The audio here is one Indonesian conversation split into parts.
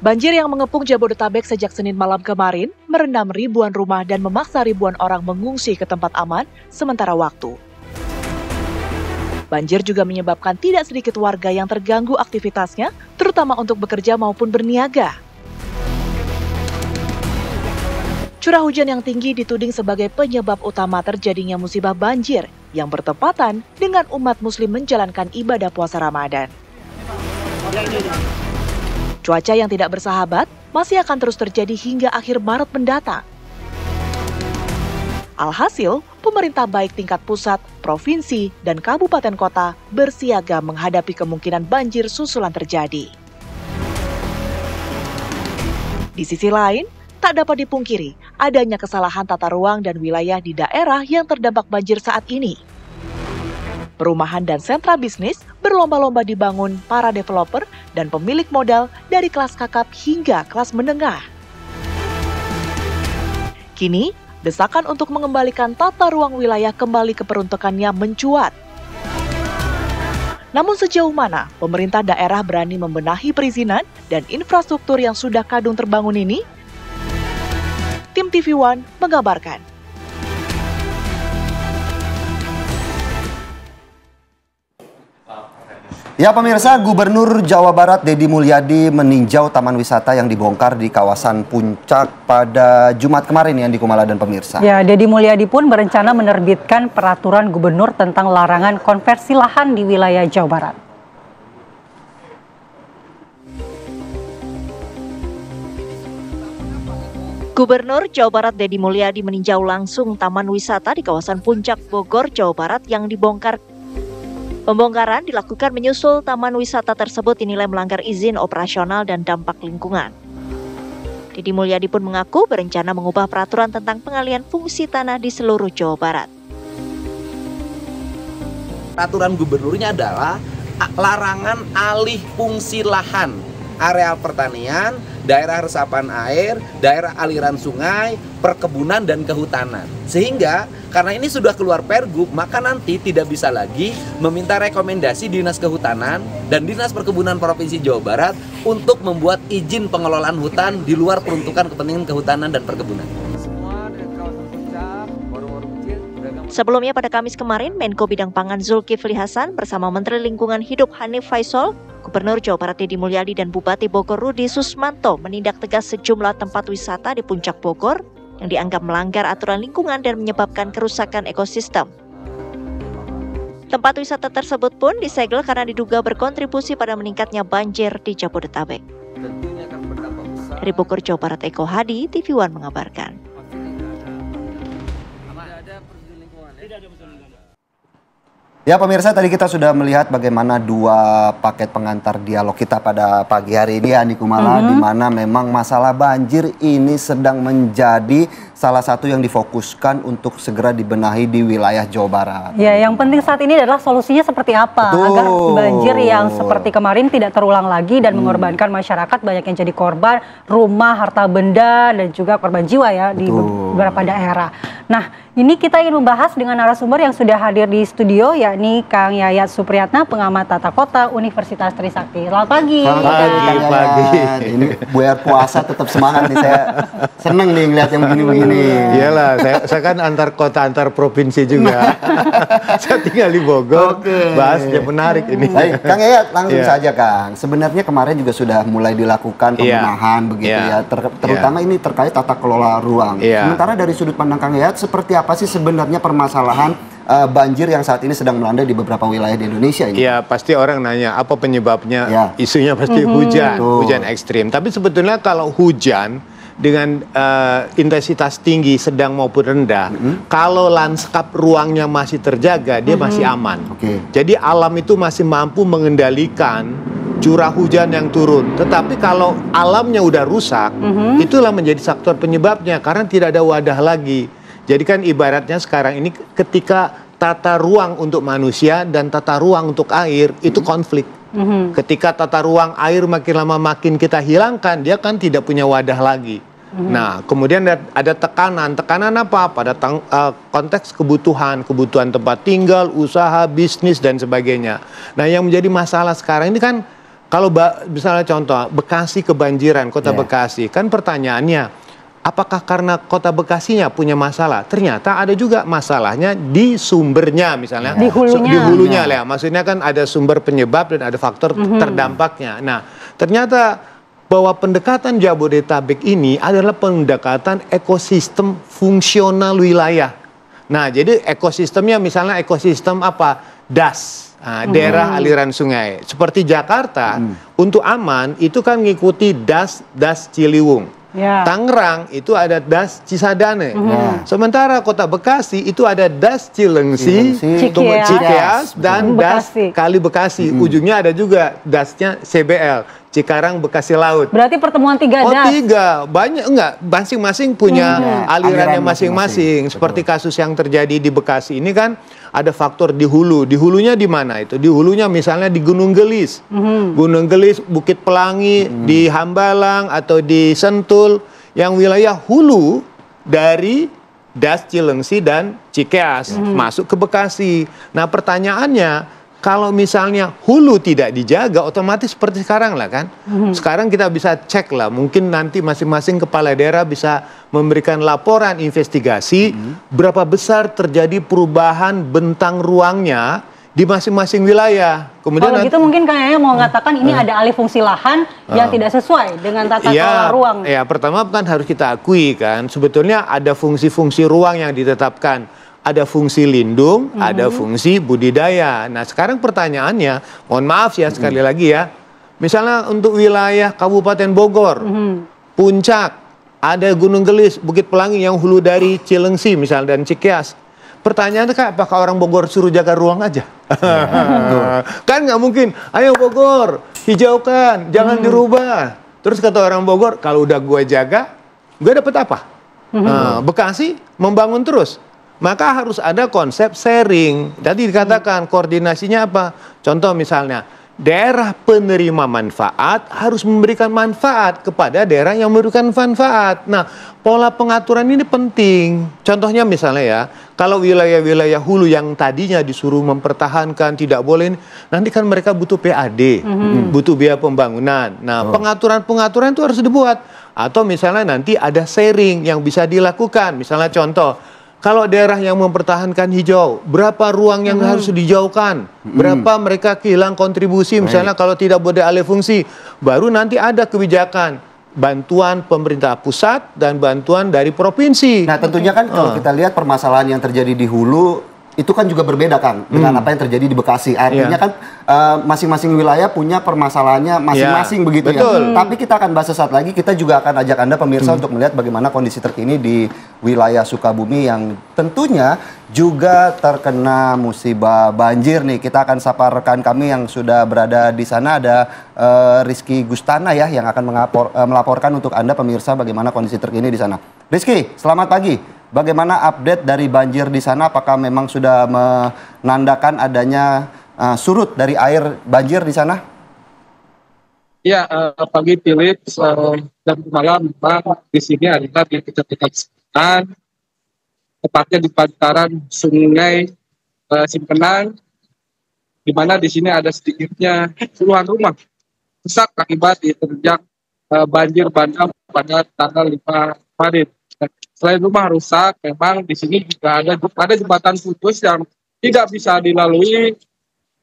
Banjir yang mengepung Jabodetabek sejak Senin malam kemarin merendam ribuan rumah dan memaksa ribuan orang mengungsi ke tempat aman sementara waktu. Banjir juga menyebabkan tidak sedikit warga yang terganggu aktivitasnya, terutama untuk bekerja maupun berniaga. Curah hujan yang tinggi dituding sebagai penyebab utama terjadinya musibah banjir yang bertepatan dengan umat muslim menjalankan ibadah puasa Ramadan. Cuaca yang tidak bersahabat masih akan terus terjadi hingga akhir Maret mendatang. Alhasil, pemerintah baik tingkat pusat, provinsi, dan kabupaten kota bersiaga menghadapi kemungkinan banjir susulan terjadi. Di sisi lain, tak dapat dipungkiri adanya kesalahan tata ruang dan wilayah di daerah yang terdampak banjir saat ini. Perumahan dan sentra bisnis berlomba-lomba dibangun para developer dan pemilik modal dari kelas kakap hingga kelas menengah. Kini, desakan untuk mengembalikan tata ruang wilayah kembali ke peruntukannya mencuat. Namun sejauh mana pemerintah daerah berani membenahi perizinan dan infrastruktur yang sudah kadung terbangun ini? Tim TV One mengabarkan. Ya pemirsa, Gubernur Jawa Barat Deddy Mulyadi meninjau taman wisata yang dibongkar di kawasan Puncak pada Jumat kemarin yang di Kumala dan pemirsa. Ya, Deddy Mulyadi pun berencana menerbitkan peraturan gubernur tentang larangan konversi lahan di wilayah Jawa Barat. Gubernur Jawa Barat Deddy Mulyadi meninjau langsung taman wisata di kawasan Puncak Bogor, Jawa Barat yang dibongkar. Pembongkaran dilakukan menyusul taman wisata tersebut dinilai melanggar izin operasional dan dampak lingkungan. Deddy Mulyadi pun mengaku berencana mengubah peraturan tentang pengalihan fungsi tanah di seluruh Jawa Barat. Peraturan gubernurnya adalah larangan alih fungsi lahan, areal pertanian, daerah resapan air, daerah aliran sungai, perkebunan, dan kehutanan. Sehingga karena ini sudah keluar pergub, maka nanti tidak bisa lagi meminta rekomendasi Dinas Kehutanan dan Dinas Perkebunan Provinsi Jawa Barat untuk membuat izin pengelolaan hutan di luar peruntukan kepentingan kehutanan dan perkebunan. Sebelumnya pada Kamis kemarin, Menko Bidang Pangan Zulkifli Hasan bersama Menteri Lingkungan Hidup Hanif Faisal, Gubernur Jawa Barat Deddy Mulyadi dan Bupati Bogor Rudi Susmanto menindak tegas sejumlah tempat wisata di Puncak Bogor yang dianggap melanggar aturan lingkungan dan menyebabkan kerusakan ekosistem. Tempat wisata tersebut pun disegel karena diduga berkontribusi pada meningkatnya banjir di Jabodetabek. Dari Bogor, Jawa Barat, Eko Hadi, TV One mengabarkan. Ya pemirsa, tadi kita sudah melihat bagaimana dua paket pengantar dialog kita pada pagi hari ini di Kumala, di mana memang masalah banjir ini sedang menjadi salah satu yang difokuskan untuk segera dibenahi di wilayah Jawa Barat. Ya, yang penting saat ini adalah solusinya seperti apa agar banjir yang seperti kemarin tidak terulang lagi dan mengorbankan masyarakat, banyak yang jadi korban rumah, harta benda, dan juga korban jiwa ya di beberapa daerah. Nah, ini kita ingin membahas dengan narasumber yang sudah hadir di studio, yakni Kang Yayat Supriyatna, pengamat tata kota Universitas Trisakti. Selamat pagi. Selamat pagi. Ini buat puasa tetap semangat nih, saya seneng nih ngeliat yang begini-begini. Iyalah, saya kan antar kota antar provinsi juga. Saya tinggal di Bogor, bahasnya menarik ini. Baik, Kang Yayat, langsung saja Kang. Sebenarnya kemarin juga sudah mulai dilakukan pembenahan begitu ya, terutama ini terkait tata kelola ruang. Sementara dari sudut pandang Kang Yayat, seperti apa sih sebenarnya permasalahan banjir yang saat ini sedang melanda di beberapa wilayah di Indonesia ini? Ya, pasti orang nanya apa penyebabnya, isunya pasti hujan ekstrim. Tapi sebetulnya kalau hujan dengan intensitas tinggi, sedang maupun rendah, kalau lanskap ruangnya masih terjaga, dia masih aman. Jadi alam itu masih mampu mengendalikan curah hujan yang turun. Tetapi kalau alamnya udah rusak, itulah menjadi faktor penyebabnya, karena tidak ada wadah lagi. Jadi kan ibaratnya sekarang ini ketika tata ruang untuk manusia dan tata ruang untuk air itu konflik. Ketika tata ruang air makin lama makin kita hilangkan, dia kan tidak punya wadah lagi. Nah, kemudian ada tekanan. Tekanan apa? Pada konteks kebutuhan tempat tinggal, usaha, bisnis, dan sebagainya. Nah, yang menjadi masalah sekarang ini kan Kalau misalnya contoh Bekasi kebanjiran, kota Bekasi, kan pertanyaannya, apakah karena kota Bekasinya punya masalah? Ternyata ada juga masalahnya di sumbernya, misalnya di hulunya lah. Maksudnya kan ada sumber penyebab dan ada faktor terdampaknya. Nah, ternyata bahwa pendekatan Jabodetabek ini adalah pendekatan ekosistem fungsional wilayah. Nah, jadi ekosistemnya misalnya ekosistem apa? Das, daerah aliran sungai. Seperti Jakarta, untuk aman itu kan ngikuti das Ciliwung. Tangerang itu ada das Cisadane. Sementara kota Bekasi itu ada das Cilengsi, Cikeas, dan das Kali Bekasi. Ujungnya ada juga dasnya CBL. Cikarang Bekasi Laut. Berarti pertemuan 3 das. 3, banyak enggak, masing-masing punya alirannya masing-masing. Seperti kasus yang terjadi di Bekasi ini kan ada faktor di hulu. Di hulunya di mana itu? Di hulunya misalnya di Gunung Gelis. Gunung Gelis, Bukit Pelangi, di Hambalang atau di Sentul yang wilayah hulu dari das Cilengsi dan Cikeas masuk ke Bekasi. Nah, pertanyaannya, kalau misalnya hulu tidak dijaga, otomatis seperti sekarang lah kan. Sekarang kita bisa cek lah, mungkin nanti masing-masing kepala daerah bisa memberikan laporan investigasi berapa besar terjadi perubahan bentang ruangnya di masing-masing wilayah. Kemudian kalau gitu mungkin kayaknya mau mengatakan ini ada alih fungsi lahan yang tidak sesuai dengan tata kelola ruang. Ya, pertama kan harus kita akui kan, sebetulnya ada fungsi-fungsi ruang yang ditetapkan. Ada fungsi lindung, ada fungsi budidaya. Nah, sekarang pertanyaannya, mohon maaf ya sekali lagi ya, misalnya untuk wilayah Kabupaten Bogor, Puncak, ada Gunung Gelis, Bukit Pelangi yang hulu dari Cilengsi misalnya dan Cikeas. Pertanyaannya kan, apakah orang Bogor suruh jaga ruang aja? Kan nggak mungkin, ayo Bogor, hijaukan, jangan dirubah. Terus kata orang Bogor, kalau udah gue jaga, gue dapet apa? Bekasi membangun terus. Maka harus ada konsep sharing. Tadi dikatakan koordinasinya apa? Contoh misalnya, daerah penerima manfaat harus memberikan manfaat kepada daerah yang memberikan manfaat. Nah, pola pengaturan ini penting. Contohnya misalnya ya, kalau wilayah-wilayah hulu yang tadinya disuruh mempertahankan, tidak boleh, nanti kan mereka butuh PAD, butuh biaya pembangunan. Nah, pengaturan-pengaturan itu harus dibuat. Atau misalnya nanti ada sharing yang bisa dilakukan. Misalnya contoh, kalau daerah yang mempertahankan hijau, berapa ruang yang harus dijauhkan? Berapa mereka kehilangan kontribusi, misalnya kalau tidak boleh alih fungsi. Baru nanti ada kebijakan, bantuan pemerintah pusat dan bantuan dari provinsi. Nah, tentunya kan kalau kita lihat permasalahan yang terjadi di hulu, itu kan juga berbeda, Kang, dengan apa yang terjadi di Bekasi. Artinya kan masing-masing wilayah punya permasalahannya masing-masing begitu ya. Tapi kita akan bahas sesaat lagi. Kita juga akan ajak Anda pemirsa untuk melihat bagaimana kondisi terkini di wilayah Sukabumi yang tentunya juga terkena musibah banjir nih. Kita akan sapa rekan kami yang sudah berada di sana. Ada Rizky Gustana ya yang akan melaporkan untuk Anda pemirsa bagaimana kondisi terkini di sana. Rizky, selamat pagi. Bagaimana update dari banjir di sana? Apakah memang sudah menandakan adanya surut dari air banjir di sana? Ya, pagi Philip dan malam memang di sini adalah di Kecamatan Selatan, tepatnya di pantaran Sungai Simpenan, di mana di sini ada sedikitnya puluhan rumah rusak akibat diterjang banjir bandang pada tanggal 5 Maret. Selain rumah rusak, memang di sini juga ada jembatan putus yang tidak bisa dilalui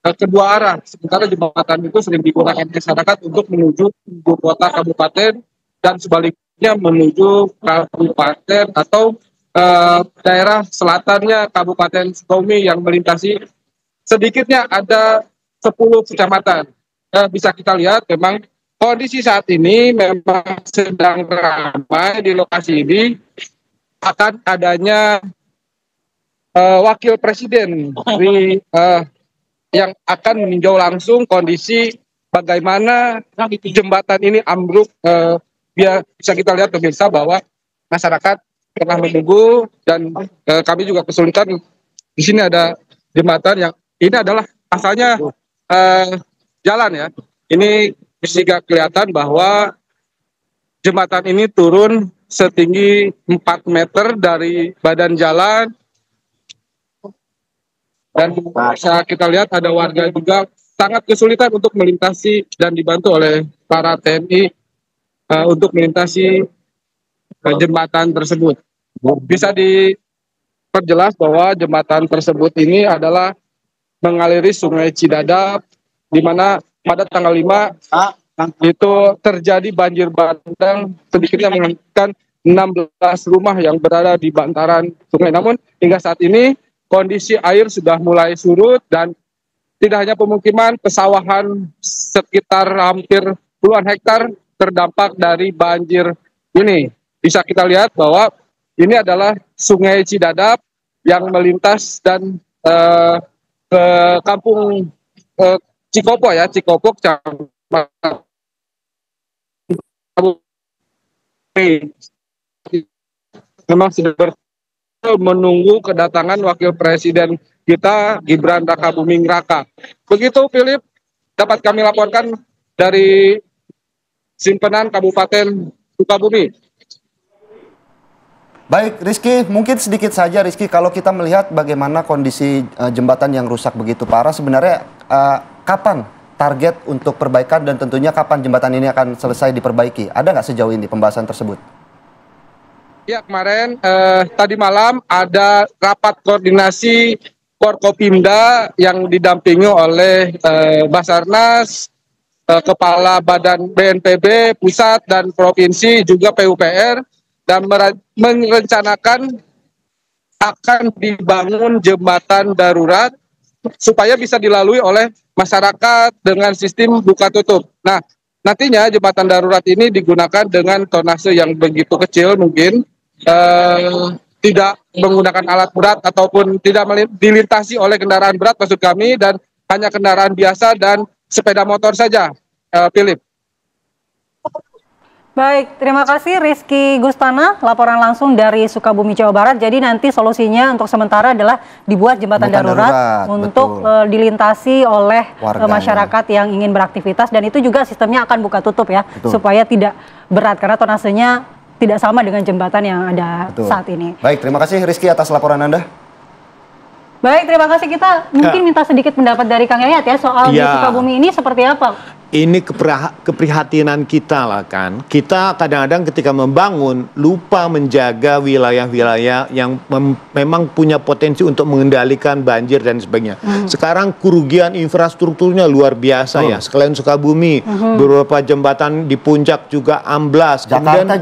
kedua arah. Sementara jembatan itu sering digunakan masyarakat untuk menuju ibu kota kabupaten dan sebaliknya menuju kabupaten atau daerah selatannya Kabupaten Sukabumi yang melintasi sedikitnya ada 10 kecamatan. Bisa kita lihat memang kondisi saat ini memang sedang ramai di lokasi ini. Akan adanya wakil presiden yang akan meninjau langsung kondisi bagaimana jembatan ini ambruk. Biar bisa kita lihat pemirsa bahwa masyarakat tengah menunggu dan kami juga kesulitan. Di sini ada jembatan yang ini adalah asalnya jalan ya. Ini bisa kelihatan bahwa jembatan ini turun setinggi 4 meter dari badan jalan. Dan bisa kita lihat ada warga juga sangat kesulitan untuk melintasi dan dibantu oleh para TNI untuk melintasi jembatan tersebut. Bisa diperjelas bahwa jembatan tersebut ini adalah mengaliri Sungai Cidadap, di mana pada tanggal 5 itu terjadi banjir bandang sedikitnya mengakibatkan 16 rumah yang berada di bantaran sungai. Namun hingga saat ini kondisi air sudah mulai surut dan tidak hanya pemukiman, pesawahan sekitar hampir puluhan hektar terdampak dari banjir ini. Bisa kita lihat bahwa ini adalah Sungai Cidadap yang melintas dan ke kampung Cikopo ya, Cikopok, memang sudah menunggu kedatangan Wakil Presiden kita Gibran Rakabuming Raka. Begitu Philip, dapat kami laporkan dari Simpenan Kabupaten Sukabumi. Baik, Rizky, mungkin sedikit saja Rizky, kalau kita melihat bagaimana kondisi jembatan yang rusak begitu parah, sebenarnya kapan target untuk perbaikan dan tentunya kapan jembatan ini akan selesai diperbaiki? Ada nggak sejauh ini pembahasan tersebut? Ya, kemarin tadi malam ada rapat koordinasi Forkopimda yang didampingi oleh Basarnas, Kepala Badan BNPB, Pusat dan Provinsi, juga PUPR, dan merencanakan akan dibangun jembatan darurat supaya bisa dilalui oleh masyarakat dengan sistem buka tutup. Nah, nantinya jembatan darurat ini digunakan dengan tonase yang begitu kecil mungkin, tidak menggunakan alat berat ataupun tidak dilintasi oleh kendaraan berat maksud kami, dan hanya kendaraan biasa dan sepeda motor saja, Philip. Baik, terima kasih Rizky Gustana, laporan langsung dari Sukabumi, Jawa Barat. Jadi nanti solusinya untuk sementara adalah dibuat jembatan darurat untuk dilintasi oleh masyarakat yang ingin beraktivitas, dan itu juga sistemnya akan buka tutup ya, supaya tidak berat karena tonasenya tidak sama dengan jembatan yang ada saat ini. Baik, terima kasih Rizky atas laporan Anda. Baik, terima kasih. Kita mungkin minta sedikit pendapat dari Kang Yayat ya soal di Sukabumi ini seperti apa? Ini keprihatinan kita lah kan. Kita kadang-kadang ketika membangun lupa menjaga wilayah-wilayah yang memang punya potensi untuk mengendalikan banjir dan sebagainya. Sekarang kerugian infrastrukturnya luar biasa ya. Selain Sukabumi, beberapa jembatan di puncak juga amblas. Jakarta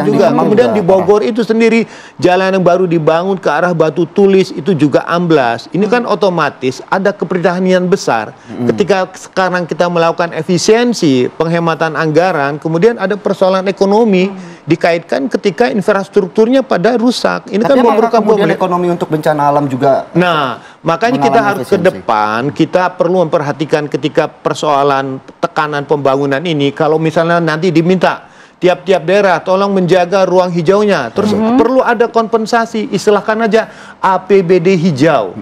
juga Kemudian di Bogor itu sendiri jalan yang baru dibangun ke arah Batu Tulis itu juga amblas. Ini kan otomatis ada keprihatinan besar ketika sekarang kita melakukan efisiensi penghematan anggaran, kemudian ada persoalan ekonomi dikaitkan ketika infrastrukturnya pada rusak. Ini kan memerlukan kemudian ekonomi untuk bencana alam juga. Nah, makanya kita harus ke depan, kita perlu memperhatikan ketika persoalan tekanan pembangunan ini, kalau misalnya nanti diminta tiap-tiap daerah tolong menjaga ruang hijaunya. Terus perlu ada kompensasi, istilahkan aja APBD hijau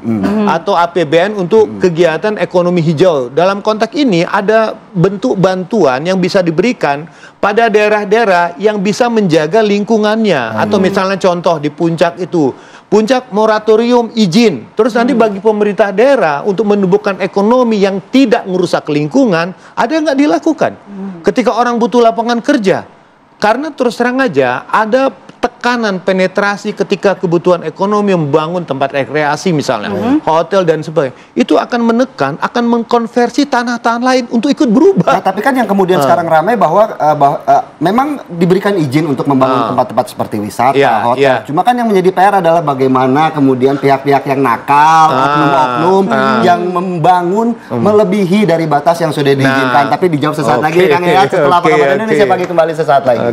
atau APBN untuk kegiatan ekonomi hijau. Dalam konteks ini ada bentuk bantuan yang bisa diberikan pada daerah-daerah yang bisa menjaga lingkungannya. Atau misalnya contoh di puncak itu, puncak moratorium izin. Terus nanti bagi pemerintah daerah untuk menumbuhkan ekonomi yang tidak merusak lingkungan, ada nggak dilakukan? Ketika orang butuh lapangan kerja. Karena terus terang aja ada tekanan penetrasi ketika kebutuhan ekonomi membangun tempat rekreasi misalnya, hotel dan sebagainya. Itu akan menekan, akan mengkonversi tanah-tanah lain untuk ikut berubah. Nah, tapi kan yang kemudian sekarang ramai bahwa memang diberikan izin untuk membangun tempat-tempat seperti wisata, hotel. Cuma kan yang menjadi PR adalah bagaimana kemudian pihak-pihak yang nakal, oknum-oknum yang membangun melebihi dari batas yang sudah diizinkan. Tapi dijawab sesaat lagi, Kang Yayat, setelah Pekan Indonesia Pagi kembali sesaat lagi.